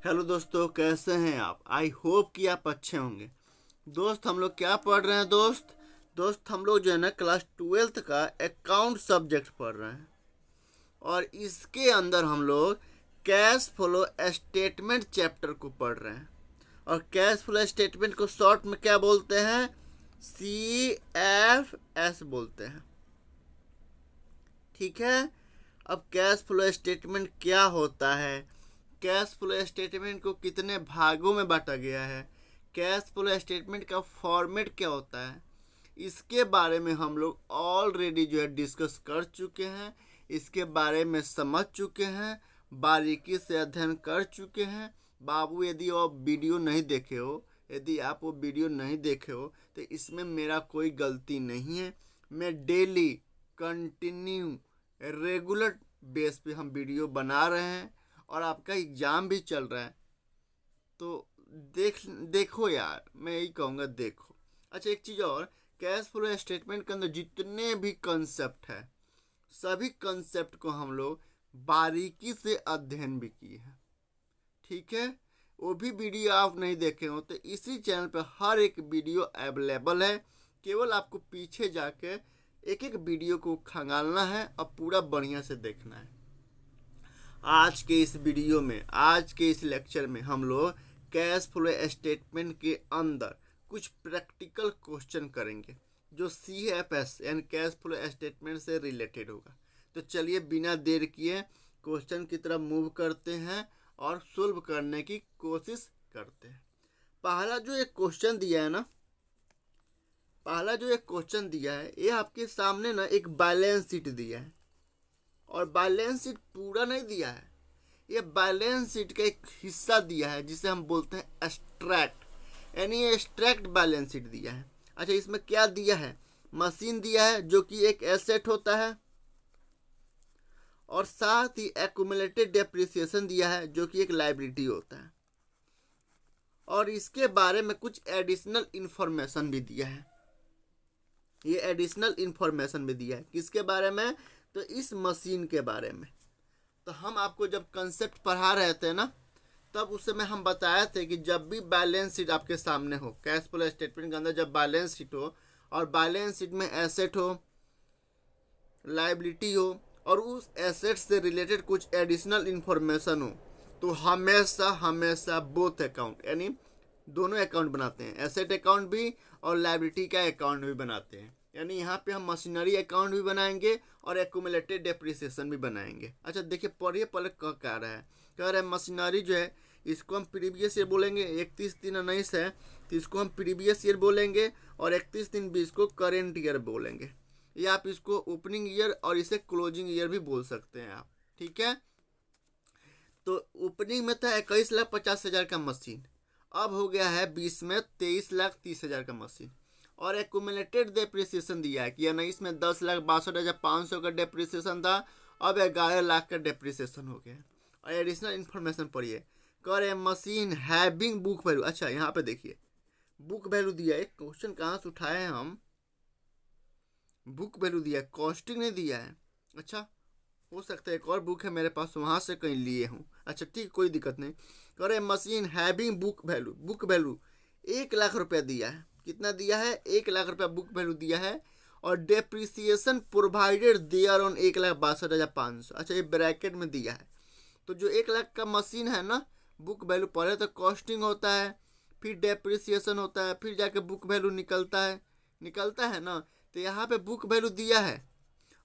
Hello दोस्तों, कैसे हैं आप? आई होप कि आप अच्छे होंगे। दोस्त, हम लोग क्या पढ़ रहे हैं दोस्त हम लोग जो है ना क्लास 12th का अकाउंट सब्जेक्ट पढ़ रहे हैं। और इसके अंदर हम लोग कैश फ्लो स्टेटमेंट चैप्टर को पढ़ रहे हैं। और कैश फ्लो स्टेटमेंट को शॉर्ट में क्या बोलते हैं? CFS बोलते हैं। ठीक है। अब कैश फ्लो स्टेटमेंट क्या होता है, कैश फ्लो स्टेटमेंट को कितने भागों में बांटा गया है, कैश फ्लो स्टेटमेंट का फॉर्मेट क्या होता है, इसके बारे में हम लोग ऑलरेडी जो है डिस्कस कर चुके हैं। इसके बारे में समझ चुके हैं, बारीकी से अध्ययन कर चुके हैं। बाबू, यदि आप वीडियो नहीं देखे हो, यदि आप वो वीडियो नहीं देखे हो तो इसमें मेरा कोई गलती नहीं है। मैं डेली कंटिन्यू रेगुलर बेस पे हम वीडियो बना रहे हैं और आपका एग्ज़ाम भी चल रहा है। तो देखो यार, मैं यही कहूँगा, देखो। अच्छा, एक चीज़ और, कैश फ्लो स्टेटमेंट के अंदर जितने भी कंसेप्ट है, सभी कंसेप्ट को हम लोग बारीकी से अध्ययन भी किए हैं। ठीक है। वो भी वीडियो आप नहीं देखे हो तो इसी चैनल पर हर एक वीडियो अवेलेबल है। केवल आपको पीछे जाके एक एक वीडियो को खंगालना है और पूरा बढ़िया से देखना है। आज के इस वीडियो में, आज के इस लेक्चर में हम लोग कैश फ्लो स्टेटमेंट के अंदर कुछ प्रैक्टिकल क्वेश्चन करेंगे जो CFS यानी कैश फ्लो स्टेटमेंट से रिलेटेड होगा। तो चलिए बिना देर किए क्वेश्चन की तरफ मूव करते हैं और सोल्व करने की कोशिश करते हैं। पहला जो एक क्वेश्चन दिया है ना, ये आपके सामने ना एक बैलेंस शीट दिया है। और बैलेंस शीट पूरा नहीं दिया है, ये बैलेंस शीट का एक हिस्सा दिया है जिसे हम बोलते हैं एक्सट्रैक्ट, यानी एक्सट्रैक्ट बैलेंस शीट दिया है। अच्छा, इसमें क्या दिया है? मशीन दिया है जो कि एक एसेट होता है, और साथ ही एक्यूमुलेटेड डेप्रिसिएशन दिया है जो कि एक लायबिलिटी होता है। और इसके बारे में कुछ एडिशनल इंफॉर्मेशन भी दिया है। ये एडिशनल इंफॉर्मेशन भी दिया है किसके बारे में? तो इस मशीन के बारे में। तो हम आपको जब कंसेप्ट पढ़ा रहे थे ना, तब उस समय हम बताए थे कि जब भी बैलेंस शीट आपके सामने हो, कैश फ्लो स्टेटमेंट के अंदर जब बैलेंस शीट हो और बैलेंस शीट में एसेट हो, लायबिलिटी हो और उस एसेट से रिलेटेड कुछ एडिशनल इंफॉर्मेशन हो, तो हमेशा बोथ अकाउंट यानी दोनों अकाउंट बनाते हैं। एसेट अकाउंट भी और लायबिलिटी का अकाउंट भी बनाते हैं। यानी यहाँ पे हम मशीनरी अकाउंट भी बनाएंगे और एक्यूमुलेटेड डेप्रिसिएशन भी बनाएंगे। अच्छा देखिए, पढ़िए पहले कह रहा है, मशीनरी जो है इसको हम प्रीवियस ईयर बोलेंगे। 31/3/19 है तो इसको हम प्रीवियस ईयर बोलेंगे और 31/3/20 को करेंट ईयर बोलेंगे। या आप इसको ओपनिंग ईयर और इसे क्लोजिंग ईयर भी बोल सकते हैं आप। ठीक है। तो ओपनिंग में था 21,50,000 का मशीन, अब हो गया है 20 में 23,30,000 का मशीन। और एक्यूमुलेटेड डेप्रिसिएशन दिया है कि यानी इसमें 10,62,500 का डेप्रिसिएशन था, अब 11 लाख का डेप्रिसिएशन हो गया। और एडिशनल इन्फॉर्मेशन पढ़िए, कर ए मशीन हैविंग बुक वैल्यू। अच्छा यहाँ पे देखिए बुक वैल्यू दिया है। क्वेश्चन कहाँ से उठाए हैं हम? बुक वैल्यू दिया है, कॉस्टिंग नहीं दिया है। अच्छा, हो सकता है एक और बुक है मेरे पास, वहाँ से कहीं लिए हूँ। अच्छा ठीक, कोई दिक्कत नहीं। करे machine having book value 1 lakh रुपया दिया है। कितना दिया है? 1 लाख रुपया बुक वैल्यू दिया है। और डेप्रिसिएशन प्रोवाइडेड देयर ऑन 1,62,500। अच्छा, ये ब्रैकेट में दिया है। तो जो 1 लाख का मशीन है ना, बुक वैल्यू पहले तो कॉस्टिंग होता है, फिर डेप्रिसिएशन होता है, फिर जाके बुक वैल्यू निकलता है ना। तो यहाँ पे बुक वैल्यू दिया है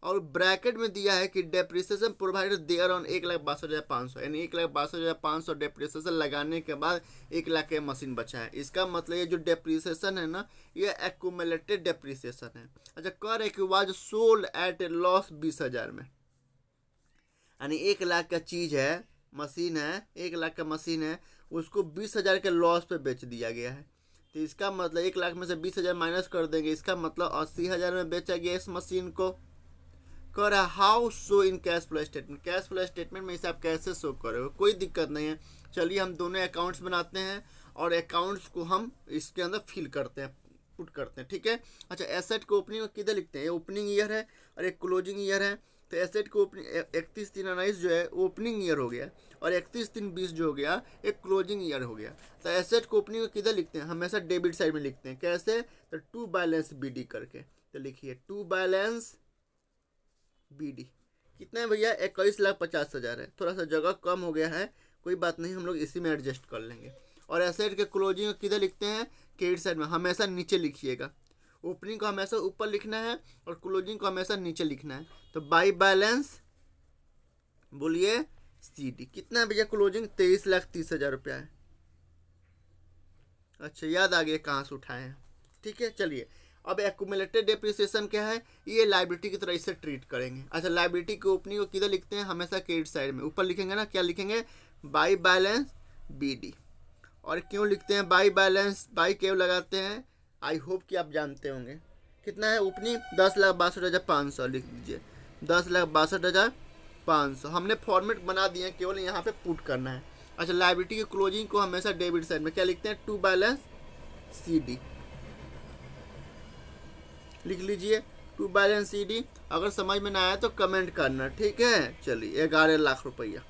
और ब्रैकेट में दिया है कि डेप्रिसिएशन प्रोवाइडेड देयर ऑन 1,62,500, यानी 1,62,500 डेप्रिसिएशन लगाने के बाद 1 लाख का मशीन बचा है। इसका मतलब ये जो डेप्रिसिएशन है ना, ये एक्यूमुलेटेड डेप्रिसिएशन है। अच्छा, कर है कि was sold at A loss 20,000 में, यानी 1 लाख का चीज़ है, मशीन है, 1 लाख का मशीन है, उसको 20,000 के लॉस पे बेच दिया गया है। तो इसका मतलब 1 लाख में से 20,000 माइनस कर देंगे, इसका मतलब 80,000 में बेचा गया इस मशीन को। कर how show in cash flow statement, cash flow statement में इसे आप कैसे शो करोगे? कोई दिक्कत नहीं है। चलिए हम दोनों अकाउंट्स बनाते हैं और अकाउंट्स को हम इसके अंदर फिल करते हैं, पुट करते हैं। ठीक है। अच्छा, एसेट को ओपनिंग में किधर लिखते हैं? ये ओपनिंग ईयर है और एक क्लोजिंग ईयर है। तो एसेट को ओपनिंग 31/3/19 जो है ओपनिंग ईयर हो गया और 31/3/20 जो हो गया एक क्लोजिंग ईयर हो गया। तो एसेट को ओपनिंग को किधर लिखते हैं, हमेशा डेबिट साइड में लिखते हैं। कैसे, तो टू बैलेंस BD करके। तो लिखिए टू बैलेंस BD कितना है भैया, 21,50,000 है। थोड़ा सा जगह कम हो गया है, कोई बात नहीं, हम लोग इसी में एडजस्ट कर लेंगे। और एसेट के क्लोजिंग किधर लिखते हैं, क्रेडिट साइड में, हमेशा नीचे लिखिएगा। ओपनिंग को हमेशा ऊपर लिखना है और क्लोजिंग को हमेशा नीचे लिखना है। तो बाई बैलेंस बोलिए CD कितना है भैया, क्लोजिंग 23,30,000 रुपया है। अच्छा याद आ गया कहाँ से उठाए हैं, ठीक है। चलिए अब एक्यूमुलेटेड डेप्रिसिएशन क्या है, ये लाइबिलिटी की तरह इसे ट्रीट करेंगे। अच्छा लाइबिलिटी की ओपनिंग को किधर लिखते हैं, हमेशा क्रेडिट साइड में, ऊपर लिखेंगे ना, क्या लिखेंगे, बाई बैलेंस BD। और क्यों लिखते हैं बाई बैलेंस, बाई क्यों लगाते हैं, आई होप कि आप जानते होंगे। कितना है ओपनिंग, 10,62,500 लिख दीजिए, 10,62,500। हमने फॉर्मेट बना दिए, केवल यहाँ पे पुट करना है। अच्छा लाइबिलिटी की क्लोजिंग को हमेशा डेबिट साइड में क्या लिखते हैं, टू बैलेंस CD लिख लीजिए, टू बैलेंस CD। अगर समझ में ना आया तो कमेंट करना, ठीक है। चलिए 11 लाख रुपया,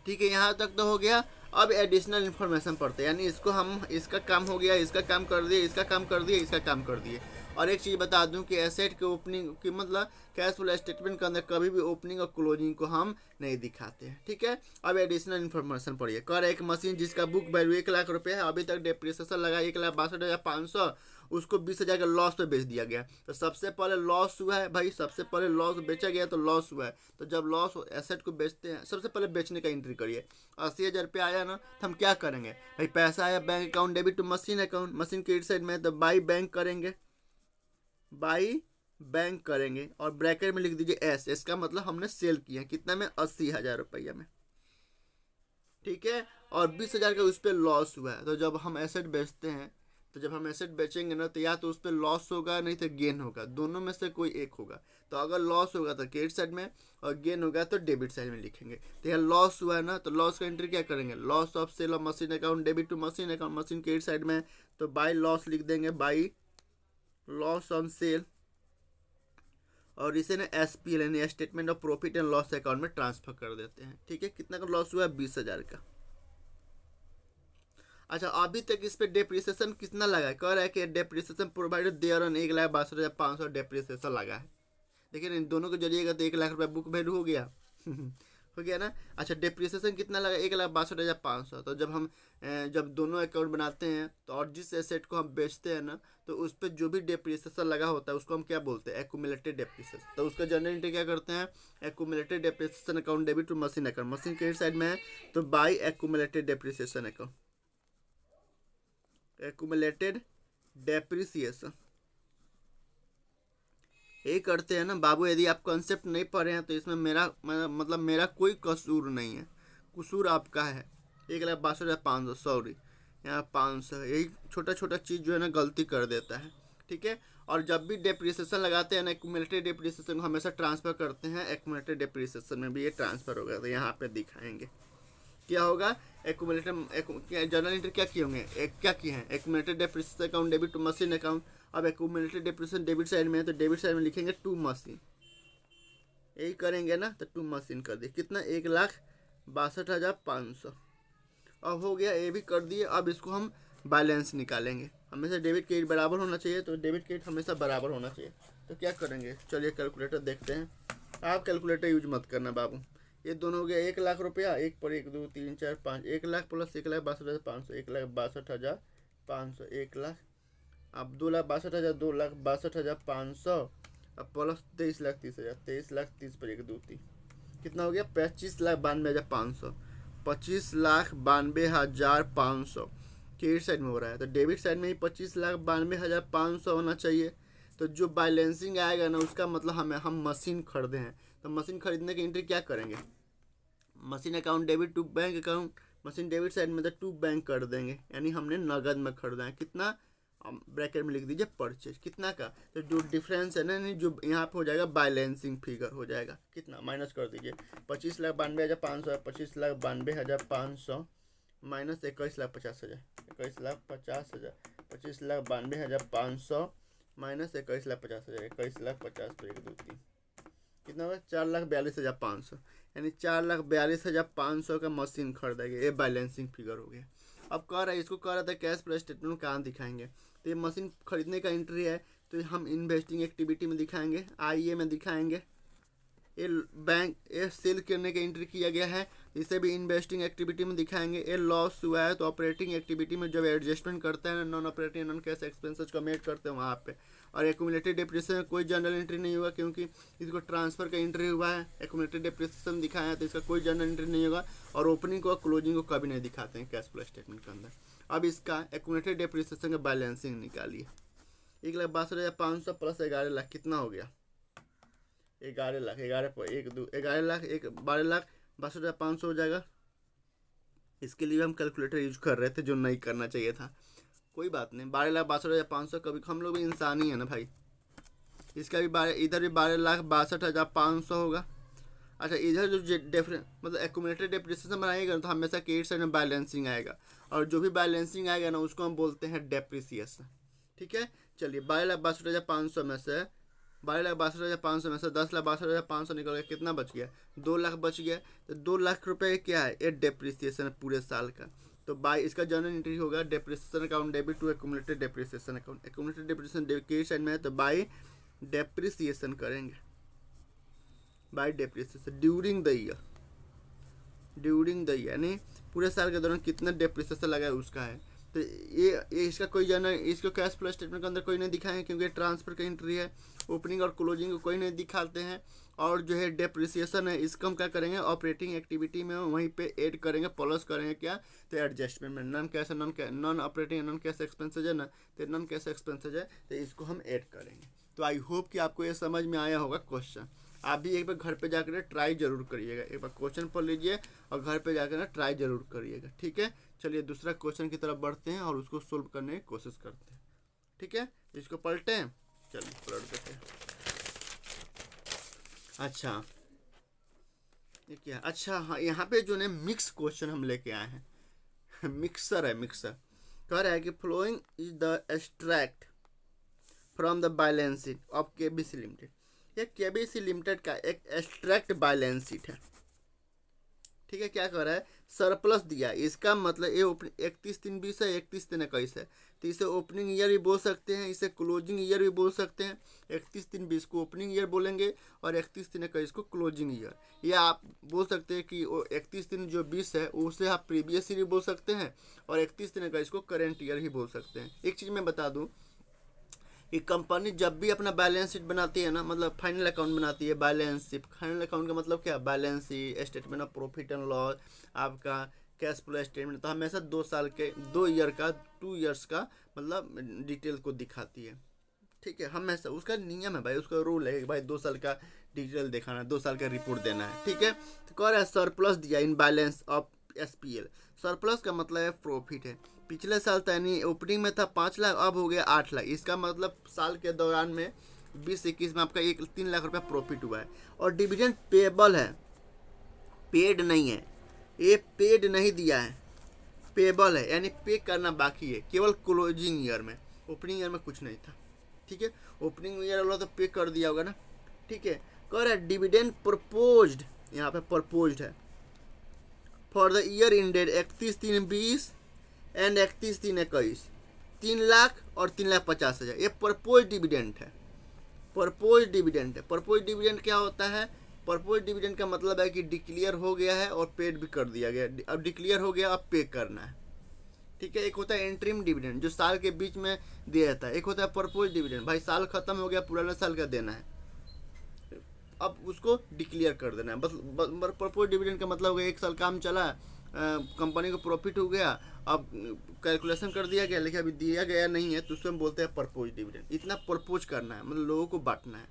ठीक है, यहाँ तक तो हो गया। अब एडिशनल इन्फॉर्मेशन पढ़ते हैं, यानी इसको हम, इसका काम हो गया, इसका काम कर दिए, इसका काम कर दिए, इसका काम कर दिए। और एक चीज़ बता दूं कि एसेट के ओपनिंग की मतलब कैश फ्लो स्टेटमेंट के अंदर कभी भी ओपनिंग और क्लोजिंग को हम नहीं दिखाते हैं, ठीक है। अब एडिशनल इन्फॉर्मेशन पढ़िए। कर एक मशीन जिसका बुक वैल्यू 1 लाख रुपये है, अभी तक डेप्रिसिएशन लगा 1,62,500, उसको 20,000 के लॉस पे बेच दिया गया। तो सबसे पहले लॉस हुआ है भाई, सबसे पहले लॉस बेचा गया तो लॉस हुआ है। तो जब लॉस एसेट को बेचते हैं, सबसे पहले बेचने का एंट्री करिए। 80,000 रुपये आया ना, तो हम क्या करेंगे भाई, पैसा आया bank account debit to machine account, machine credit side में, तो बाई बैंक करेंगे, बाई बैंक करेंगे और ब्रैकेट में लिख दीजिए एस, इसका मतलब हमने सेल किया कितना में, 80,000 रुपया में, ठीक है। और 20,000 का उस पर लॉस हुआ है। तो जब हम एसेट बेचते हैं, तो जब हम एसेट बेचेंगे ना, तो या तो उस पर लॉस होगा, नहीं तो गेन होगा, दोनों में से कोई एक होगा। तो अगर लॉस होगा तो क्रेडिट साइड में और गेन होगा तो डेबिट साइड में लिखेंगे। तो यहाँ लॉस हुआ है ना, तो लॉस का एंट्री क्या करेंगे, loss of sale of machine account debit to machine account, machine credit side में, तो बाई लॉस लिख देंगे, बाई लॉस ऑन सेल, और इसे ना SPL यानी statement of profit and loss account में ट्रांसफर कर देते हैं, ठीक है। कितना का लॉस हुआ है, 20,000 का। अच्छा अभी तक इस पे डेप्रिसिएशन कितना लगा है, कह रहा है कि depreciation provided there on 1,62,500 depreciation लगा है। देखिए इन दोनों को जोड़िएगा तो 1 लाख रुपया बुक वैल्यू हो गया हो गया ना। अच्छा डेप्रिसिएशन कितना लगा, 1,62,500। तो जब हम जब दोनों अकाउंट बनाते हैं तो, और जिस एसेट को हम बेचते हैं ना, तो उस पर जो भी डेप्रिसिएशन लगा होता है उसको हम क्या बोलते हैं, एक्यूमुलेटेड डेप्रिसिएशन। तो उसका जनरल एंट्री क्या करते हैं, accumulated depreciation account debit to machine account, machine credit side में है तो by accumulated depreciation account, accumulated depreciation यही करते हैं ना बाबू। यदि आप कॉन्सेप्ट नहीं पढ़े हैं तो इसमें मेरा कोई कसूर नहीं है, कसूर आपका है। 1,62,500 सॉरी, यहाँ 500, यही छोटा छोटा चीज़ जो है ना गलती कर देता है, ठीक है। और जब भी डेप्रिसिएशन लगाते हैं ना, एक्यूमुलेटेड डेप्रिसिएशन को हमेशा ट्रांसफर करते हैं, एक्यूमुलेटेड डेप्रिसिएशन में भी ये ट्रांसफर होगा। तो यहाँ पे दिखाएंगे क्या होगा, एक्यूमुलेटेड जनरल एंट्री क्या किए होंगे, क्या किए हैं, accumulated depreciation account debit to machine account. अब एक्यूमुलेटेड डेप्रिसिएशन डेबिट साइड में है तो डेबिट साइड में लिखेंगे टू मशीन, यही करेंगे ना, तो टू मशीन कर दिए, कितना 1,62,500। अब हो गया, ये भी कर दिए। अब इसको हम बैलेंस निकालेंगे, हमेशा डेबिट क्रेडिट बराबर होना चाहिए, तो डेबिट क्रेडिट हमेशा बराबर होना चाहिए। तो क्या करेंगे, चलिए कैलकुलेटर देखते हैं। आप कैलकुलेटर यूज मत करना बाबू, ये दोनों हो गया 1 लाख रुपया, 1 पर 1 2 3 4 5, 1 लाख प्लस 1,62,500, 1,62,500, 1 लाख, अब 2,62,000, 2,62,500, अब प्लस 23,30,000, 23,30,000 पर 1 2 3, कितना हो गया, 25,92,500, 25,92,500 क्रेडिट साइड में हो रहा है। तो डेबिट साइड में ही 25,92,500 होना चाहिए। तो जो बैलेंसिंग आएगा ना, उसका मतलब हम मशीन खरीदे हैं, तो मशीन खरीदने की एंट्री क्या करेंगे, machine account debit to bank account, machine debit side में तो टू बैंक कर देंगे, यानी हमने नगद में खरीदा है। कितना, ब्रैकेट में लिख दीजिए परचेज, कितना का, तो जो डिफरेंस है ना, जो यहाँ पे हो जाएगा बैलेंसिंग फिगर हो जाएगा, कितना माइनस कर दीजिए, 25,92,500, 25,92,500 माइनस 21,50,000, 21,50,000, 25,92,500 माइनस 21,50,000, 21,50,000 पर 1 2 3, कितना होगा 4,42,500, यानी 4,42,500 का मशीन खरीदेगा। ये बैलेंसिंग फिगर हो गया। अब कह रहा है, इसको कह रहा था कैश फ्लो स्टेटमेंट में कहाँ दिखाएंगे, तो ये मशीन खरीदने का एंट्री है, तो हम इन्वेस्टिंग एक्टिविटी में दिखाएंगे, आईए में दिखाएंगे। ये बैंक ये सेल करने का एंट्री किया गया है, इसे भी इन्वेस्टिंग एक्टिविटी में दिखाएंगे। ये लॉस हुआ है तो ऑपरेटिंग एक्टिविटी में जब एडजस्टमेंट करते हैं, non operating non cash expenses को मेट करते हैं वहाँ पे। और एक्यूमुलेटेड डिप्रिसिएशन में कोई जनरल एंट्री नहीं होगा, क्योंकि इसको ट्रांसफर का एंट्री हुआ है। एक्यूमुलेटेड डिप्रिसिएशन दिखाया है तो इसका कोई जनरल एंट्री नहीं होगा, और ओपनिंग को क्लोजिंग को कभी नहीं दिखाते हैं कैश फ्लो स्टेटमेंट के अंदर। अब इसका एक्यूमुलेटेड डिप्रिसिएशन का बैलेंसिंग निकालिए। 1,62,500 प्लस 11 लाख कितना हो गया? 11 लाख, 11 लाख, 12,62,500 हो जाएगा। इसके लिए हम कैलकुलेटर यूज कर रहे थे, जो नहीं करना चाहिए था, कोई बात नहीं। 12,62,500, कभी हम लोग भी इंसान ही है ना भाई। इसका भी इधर भी 12,62,500 होगा। अच्छा, इधर जो डिफरेंट मतलब एक्यूमुलेटेड डिप्रिसिएशन बनाएगा तो हमेशा क्रेडिट साइड में बैलेंसिंग आएगा, और जो भी बैलेंसिंग आएगा ना उसको हम बोलते हैं डेप्रिसिएशन। ठीक है, चलिए 12,62,500 में से 12,62,500 में से 10,62,500 निकल गया, कितना बच गया? 2 लाख बच गया। तो 2 लाख रुपए क्या है? ये डेप्रिसिएशन पूरे साल का। तो बाई इसका जनरल एंट्री होगा depreciation account debit to accumulated depreciation account. Accumulated depreciation credit side में है तो बाई डेप्रिसिएशन करेंगे, by depreciation during the year, यानी पूरे साल के दौरान कितना डेप्रिसिएशन लगा है उसका है। तो ये इसका कोई जनरल, इसको कैश फ्लो स्टेटमेंट के अंदर कोई नहीं दिखाएंगे, क्योंकि ट्रांसफर का एंट्री है। ओपनिंग और क्लोजिंग को कोई नहीं दिखाते हैं। और जो है डेप्रिसिएशन है, इसका हम क्या करेंगे? ऑपरेटिंग एक्टिविटी में वहीं पे ऐड करेंगे, प्लस करेंगे क्या? तो एडजस्टमेंट में non cash non operating non cash expenses है ना, तो नॉन कैश एक्सपेंसेज है, तो इसको हम ऐड करेंगे। तो आई होप कि आपको ये समझ में आया होगा क्वेश्चन। आप भी एक बार घर पे जाकर ट्राई जरूर करिएगा, एक बार क्वेश्चन पढ़ लीजिए और घर पे जाकर ना ट्राई जरूर करिएगा। ठीक है, चलिए दूसरा क्वेश्चन की तरफ बढ़ते हैं और उसको सोल्व करने की कोशिश करते हैं। ठीक है, इसको पलटे हैं, चलिए पलट देते हैं। अच्छा, ये क्या? अच्छा हाँ, यहाँ पे जो है मिक्स क्वेश्चन हम लेके आए हैं। मिक्सर है, मिक्सर कह रहा है कि following is the extract from the balance sheet of KBC limited. ये केबीसी लिमिटेड का एक एक्सट्रैक्ट बैलेंस शीट है। ठीक है, क्या कर रहा है? सरप्लस दिया, इसका मतलब ये 31/3/20 है, 31/3/21 है, तो इसे ओपनिंग ईयर भी बोल सकते हैं, इसे क्लोजिंग ईयर भी बोल सकते हैं। 31/3/20 को ओपनिंग ईयर बोलेंगे और 31/3/21 को क्लोजिंग ईयर। या आप बोल सकते हैं कि 31/3/20 है उसे आप प्रीवियस ईयर भी बोल सकते हैं, और 31/3/21 को करेंट ईयर ही बोल सकते हैं। एक चीज़ मैं बता दूँ कि कंपनी जब भी अपना बैलेंस शीट बनाती है ना, मतलब फाइनल अकाउंट बनाती है, बैलेंस शीट, फाइनल अकाउंट का मतलब क्या? Balance sheet, statement of profit and loss, आपका कैश फ्लो स्टेटमेंट, तो हमेशा 2 ईयर का 2 ईयर्स का मतलब डिटेल को दिखाती है। ठीक है, हमेशा उसका नियम है भाई, उसका रूल है कि भाई 2 साल का डिटेल दिखाना है, 2 साल का रिपोर्ट देना है। ठीक है, तो कह रहा है सरप्लस दिया in balance of SPL। Surplus का मतलब है प्रॉफिट है। पिछले साल था यानी ओपनिंग में था 5 लाख, अब हो गया 8 लाख। इसका मतलब साल के दौरान में 20-21 में आपका 3 लाख रुपया प्रॉफिट हुआ है। और डिविडेंड पेबल है, पेड नहीं है, ये पेड नहीं दिया है, पेबल है, यानी पे करना बाकी है, केवल क्लोजिंग ईयर में। ओपनिंग ईयर में कुछ नहीं था। ठीक है, ओपनिंग ईयर वाला तो पे कर दिया होगा ना। ठीक है, कह रहा है डिविडेंड प्रपोज्ड, यहाँ पे प्रपोज्ड है for the year ended 31/3/20 and 31/3/21, 3 lakh और 3,50,000। ये प्रपोज डिविडेंड है, प्रपोज डिविडेंड है। प्रपोज डिविडेंड क्या होता है? प्रपोज डिविडेंड का मतलब है कि डिक्लेयर हो गया है और पेड भी कर दिया गया, अब डिक्लेयर हो गया, अब पे करना है। ठीक है, एक होता है एंट्रीम डिविडेंड जो साल के बीच में दिया जाता है, एक होता है प्रपोज डिविडेंड, भाई साल खत्म हो गया, पुराना साल का देना है, अब उसको डिक्लेयर कर देना है। बस प्रपोज डिविडेंड का मतलब हो गया 1 साल काम चला, कंपनी को प्रॉफिट हो गया, अब कैलकुलेशन कर दिया गया, लेकिन अभी दिया गया नहीं है, तो उसको हम बोलते हैं प्रपोज डिविडेंड। इतना प्रपोज करना है, मतलब लोगों को बांटना है।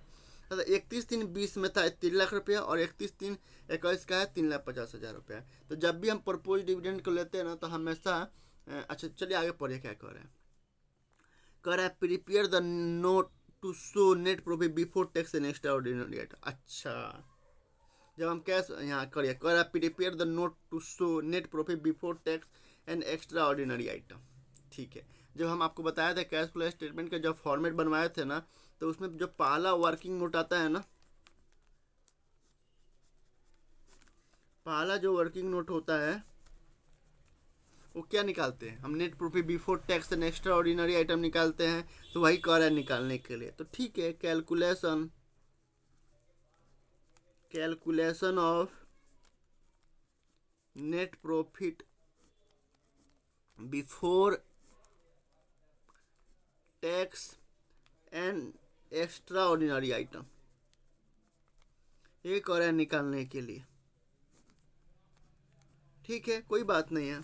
तो 31/3/20 में था 3 लाख रुपया और 31/3/21 का है 3,50,000 रुपया। तो जब भी हम प्रपोज डिविडेंड को लेते हैं ना, तो हमेशा अच्छा चलिए आगे पढ़िए क्या कह रहे हैं। कह रहा है prepare the note to show net profit before tax and extraordinary item. अच्छा, जब हम कैश यहाँ करिए, कह रहा है prepare the note to show net profit before tax and extraordinary item. ठीक है, जब हम आपको बताया था कैश फ्लो स्टेटमेंट का जब फॉर्मेट बनवाए थे ना, तो उसमें जो पहला वर्किंग नोट आता है ना, पहला जो वर्किंग नोट होता है वो क्या निकालते हैं हम, net profit before tax and extraordinary item निकालते हैं, तो वही कह रहा है निकालने के लिए। तो ठीक है, calculation of net profit before tax and extraordinary item, ये कह रहा है निकालने के लिए। ठीक है, कोई बात नहीं है।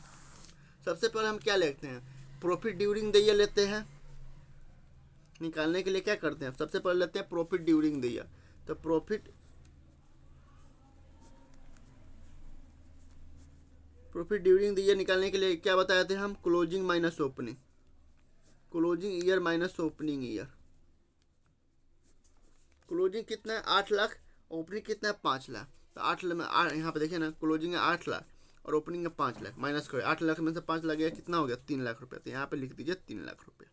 सबसे पहले हम क्या लेते हैं, प्रॉफिट ड्यूरिंग द ईयर लेते हैं। निकालने के लिए क्या करते हैं, सबसे पहले लेते हैं प्रॉफिट ड्यूरिंग द ईयर। तो प्रॉफिट ड्यूरिंग द ईयर निकालने के लिए क्या बताए थे हम, closing minus opening, closing year minus opening year. Closing कितना है 8 लाख, ओपनिंग कितना है 5 लाख। तो 8 लाख यहाँ पे देखिए ना, क्लोजिंग है 8 लाख और ओपनिंग है 5 लाख, माइनस करें 8 लाख में से 5 लाख गया, कितना हो गया 3 लाख रुपये। तो यहाँ पे लिख दीजिए 3 लाख रुपये।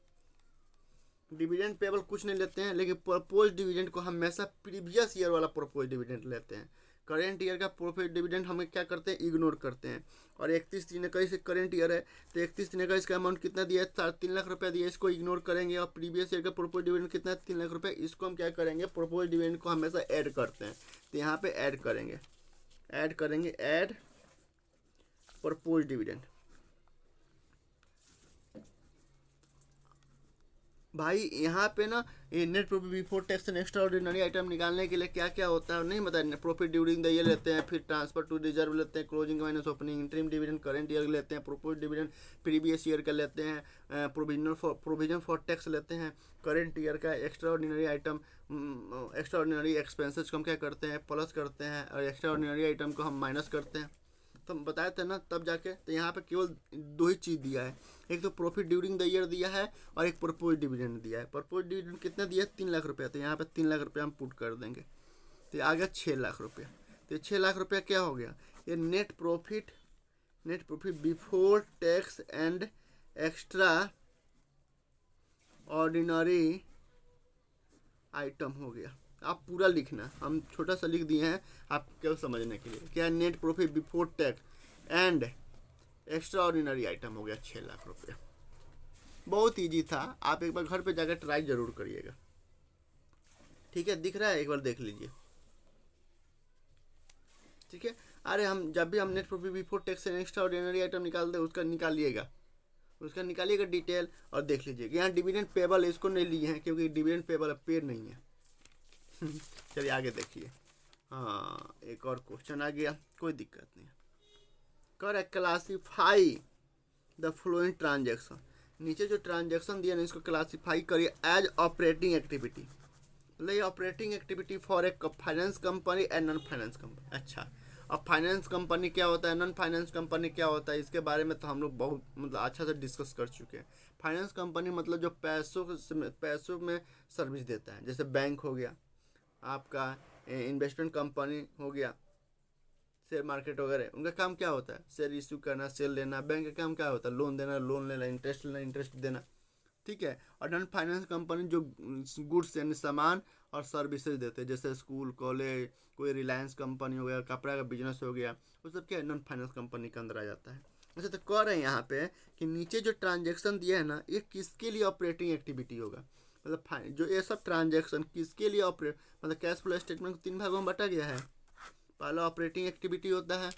डिविडेंड पेबल कुछ नहीं लेते हैं, लेकिन प्रपोज डिविडेंड को हमेशा प्रीवियस ईयर वाला प्रपोज डिविडेंड लेते हैं। करेंट ईयर का प्रॉफिट डिविडेंड हम क्या करते हैं, इग्नोर करते हैं। और 31/3 से करेंट ईयर है, तो 31/3 का अमाउंट कितना दिया है, 3 लाख रुपया दिया है, इसको इग्नोर करेंगे। और प्रीवियस ईयर का प्रपोज डिविडेंड कितना है, 3 लाख रुपये, इसको हम क्या करेंगे, प्रपोज डिविडेंड को हमेशा ऐड करते हैं। तो यहाँ पे ऐड करेंगे ऐड प्रपोज डिविडेंड। भाई यहाँ पे ना ये net profit before tax and extraordinary item निकालने के लिए क्या क्या होता है नहीं बताया। प्रॉफिट ड्यूरिंग द ईयर लेते हैं, फिर ट्रांसफर टू रिजर्व लेते हैं, closing minus opening, interim dividend current year लेते हैं, प्रोपोज डिविडेंड प्रीवियस ईयर का लेते हैं, प्रोविजन फॉर टैक्स लेते हैं, करेंट ईयर का extra ordinary item, extra ordinary expenses को हम क्या करते हैं, प्लस करते हैं, और एक्स्ट्रा ऑर्डिनरी आइटम को हम माइनस करते हैं। तो हम बताए थे ना तब जाके। तो यहाँ पे केवल 2 ही चीज़ दिया है, एक तो प्रॉफिट ड्यूरिंग द ईयर दिया है और एक प्रपोज डिविडेंड दिया है। प्रपोज डिविडेंड कितना दिया है, 3 लाख रुपया। तो यहाँ पे 3 लाख रुपया हम पुट कर देंगे, तो आ गया 6 लाख रुपया। तो 6 लाख रुपया क्या हो गया, ये net profit before tax and extraordinary item हो गया। आप पूरा लिखना, हम छोटा सा लिख दिए हैं आप केवल समझने के लिए। क्या net profit before tax and extraordinary item हो गया 6 लाख रुपये। बहुत इजी था, आप एक बार घर पे जाकर ट्राई जरूर करिएगा। ठीक है, दिख रहा है, एक बार देख लीजिए। ठीक है, अरे हम जब भी हम net profit before tax and extraordinary item निकालते हैं उसका निकालिएगा डिटेल और देख लीजिएगा। यहाँ डिविडेंड पेबल इसको नहीं लिए हैं क्योंकि डिविडेंड पेबल पेड नहीं है। चलिए आगे देखिए। हाँ, एक और क्वेश्चन आ गया, कोई दिक्कत नहीं। कर क्लासीफाई द फ्लोइंग ट्रांजेक्शन। नीचे जो ट्रांजेक्शन दिया ना इसको क्लासीफाई करिए एज ऑपरेटिंग एक्टिविटी। मतलब ये operating activity for a finance company and non finance company. अच्छा, अब फाइनेंस कंपनी क्या होता है, नॉन फाइनेंस कंपनी क्या होता है, इसके बारे में तो हम लोग बहुत मतलब अच्छा से डिस्कस कर चुके हैं। फाइनेंस कंपनी मतलब जो पैसों में सर्विस देता है, जैसे बैंक हो गया, आपका इन्वेस्टमेंट कंपनी हो गया, शेयर मार्केट वगैरह, उनका काम क्या होता है, शेयर इशू करना, शेयर लेना। बैंक का काम क्या होता है, लोन देना, लोन लेना, इंटरेस्ट लेना, इंटरेस्ट देना। ठीक है, और नॉन फाइनेंस कंपनी जो गुड्स यानी सामान और सर्विसेज देते हैं, जैसे स्कूल, कॉलेज, कोई रिलायंस कंपनी हो गया, कपड़ा का बिजनेस हो गया, वो सब क्या है, नॉन फाइनेंस कंपनी के अंदर आ जाता है। अच्छा, तो कह रहे हैं यहाँ पे कि नीचे जो ट्रांजेक्शन दिया है ना, ये किसके लिए ऑपरेटिंग एक्टिविटी होगा। मतलब जो ये सब ट्रांजेक्शन किसके लिए ऑपरेट, मतलब कैश फ्लो स्टेटमेंट को 3 भागों में बांटा गया है। पहला ऑपरेटिंग एक्टिविटी होता है,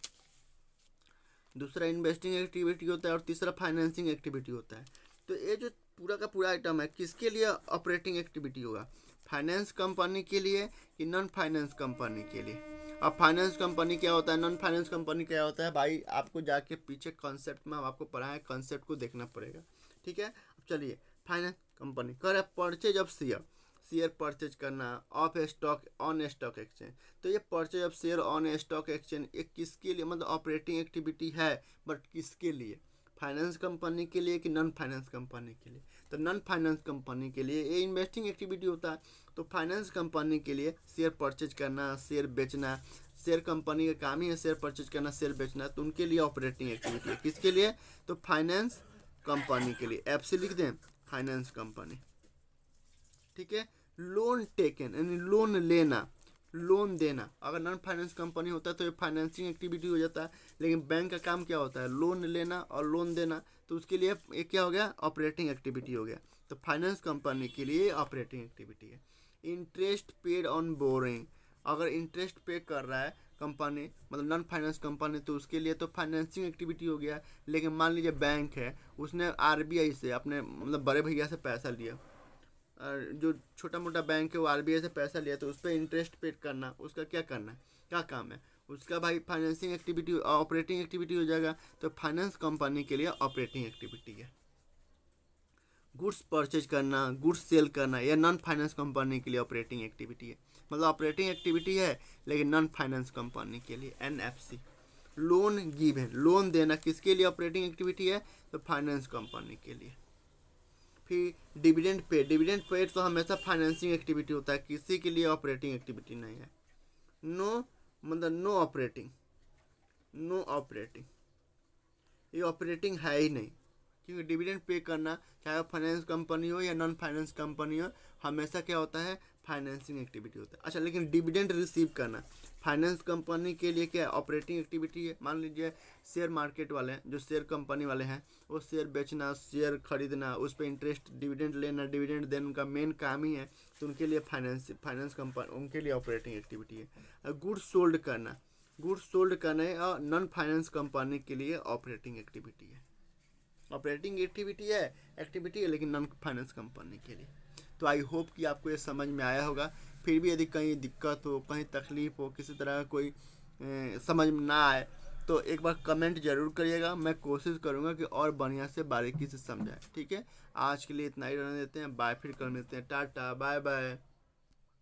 दूसरा इन्वेस्टिंग एक्टिविटी होता है और तीसरा फाइनेंसिंग एक्टिविटी होता है। तो ये जो पूरा का पूरा आइटम है किसके लिए ऑपरेटिंग एक्टिविटी होगा, फाइनेंस कंपनी के लिए कि नॉन फाइनेंस कंपनी के लिए। अब फाइनेंस कंपनी क्या होता है, नॉन फाइनेंस कंपनी क्या होता है, भाई आपको जाके पीछे कॉन्सेप्ट में हम आपको पढ़ाएं, कॉन्सेप्ट को देखना पड़ेगा। ठीक है, अब चलिए फाइनेंस कंपनी कर परचेज ऑफ शेयर परचेज करना of stock on stock exchange. तो ये purchase of share on stock exchange एक किसके लिए, मतलब ऑपरेटिंग एक्टिविटी है, बट किसके लिए, फाइनेंस कंपनी के लिए कि नॉन फाइनेंस कंपनी के लिए। तो नॉन फाइनेंस कंपनी के लिए ये इन्वेस्टिंग एक्टिविटी होता है। तो फाइनेंस कंपनी के लिए शेयर परचेज करना, शेयर बेचना, शेयर कंपनी का काम ही है शेयर परचेज करना, शेयर बेचना, तो उनके लिए ऑपरेटिंग एक्टिविटी है। किसके लिए, तो फाइनेंस कंपनी के लिए। एफ से लिख दें, फाइनेंस कंपनी। ठीक है, लोन टेकन यानी लोन लेना, लोन देना। अगर नॉन फाइनेंस कंपनी होता है तो ये फाइनेंसिंग एक्टिविटी हो जाता है, लेकिन बैंक का काम क्या होता है, लोन लेना और लोन देना, तो उसके लिए ये क्या हो गया, ऑपरेटिंग एक्टिविटी हो गया। तो फाइनेंस कंपनी के लिए ऑपरेटिंग एक्टिविटी है। इंटरेस्ट पेड ऑन बोरिंग, अगर इंटरेस्ट पे कर रहा है कंपनी, मतलब नॉन फाइनेंस कंपनी, तो उसके लिए तो फाइनेंसिंग एक्टिविटी हो गया। लेकिन मान लीजिए बैंक है, उसने आरबीआई से, अपने मतलब बड़े भैया से पैसा लिया, और जो छोटा मोटा बैंक है वो आरबीआई से पैसा लिया, तो उस पर इंटरेस्ट पेड करना, उसका क्या करना है, क्या काम है उसका, भाई फाइनेंसिंग एक्टिविटी, ऑपरेटिंग एक्टिविटी हो जाएगा। तो फाइनेंस कंपनी के लिए ऑपरेटिंग एक्टिविटी है। गुड्स परचेज करना, गुड्स सेल करना, यह नॉन फाइनेंस कंपनी के लिए ऑपरेटिंग एक्टिविटी है। मतलब ऑपरेटिंग एक्टिविटी है लेकिन नॉन फाइनेंस कंपनी के लिए, एनएफसी। लोन गिव है, लोन देना किसके लिए ऑपरेटिंग एक्टिविटी है, तो फाइनेंस कंपनी के लिए। फिर डिविडेंड पे, डिविडेंड पे तो हमेशा फाइनेंसिंग एक्टिविटी होता है, किसी के लिए ऑपरेटिंग एक्टिविटी नहीं है। नो मतलब नो ऑपरेटिंग, नो ऑपरेटिंग, ये ऑपरेटिंग है ही नहीं, क्योंकि डिविडेंड पे करना चाहे फाइनेंस कंपनी हो या नॉन फाइनेंस कंपनी हो, हमेशा क्या होता है, फाइनेंसिंग एक्टिविटी होता है। अच्छा, लेकिन डिविडेंड रिसीव करना फाइनेंस कंपनी के लिए क्या ऑपरेटिंग एक्टिविटी है। मान लीजिए शेयर मार्केट वाले हैं, जो शेयर कंपनी वाले हैं, वो शेयर बेचना, शेयर खरीदना, उस पर इंटरेस्ट, डिविडेंड लेना, डिविडेंड देना उनका मेन काम ही है, तो उनके लिए फाइनेंस कंपनी, उनके लिए ऑपरेटिंग एक्टिविटी है। गुड्स सोल्ड करना, गुड्स सोल्ड करना और नॉन फाइनेंस कंपनी के लिए ऑपरेटिंग एक्टिविटी है। ऑपरेटिंग एक्टिविटी है लेकिन नॉन फाइनेंस कंपनी के लिए। तो आई होप कि आपको ये समझ में आया होगा। फिर भी यदि कहीं दिक्कत हो, कहीं तकलीफ हो, किसी तरह का कोई समझ में ना आए, तो एक बार कमेंट जरूर करिएगा। मैं कोशिश करूँगा कि और बढ़िया से बारीकी से समझाएं। ठीक है, आज के लिए इतना ही रहने देते हैं। बाय, फिर कर मिलते हैं। Tata, bye bye.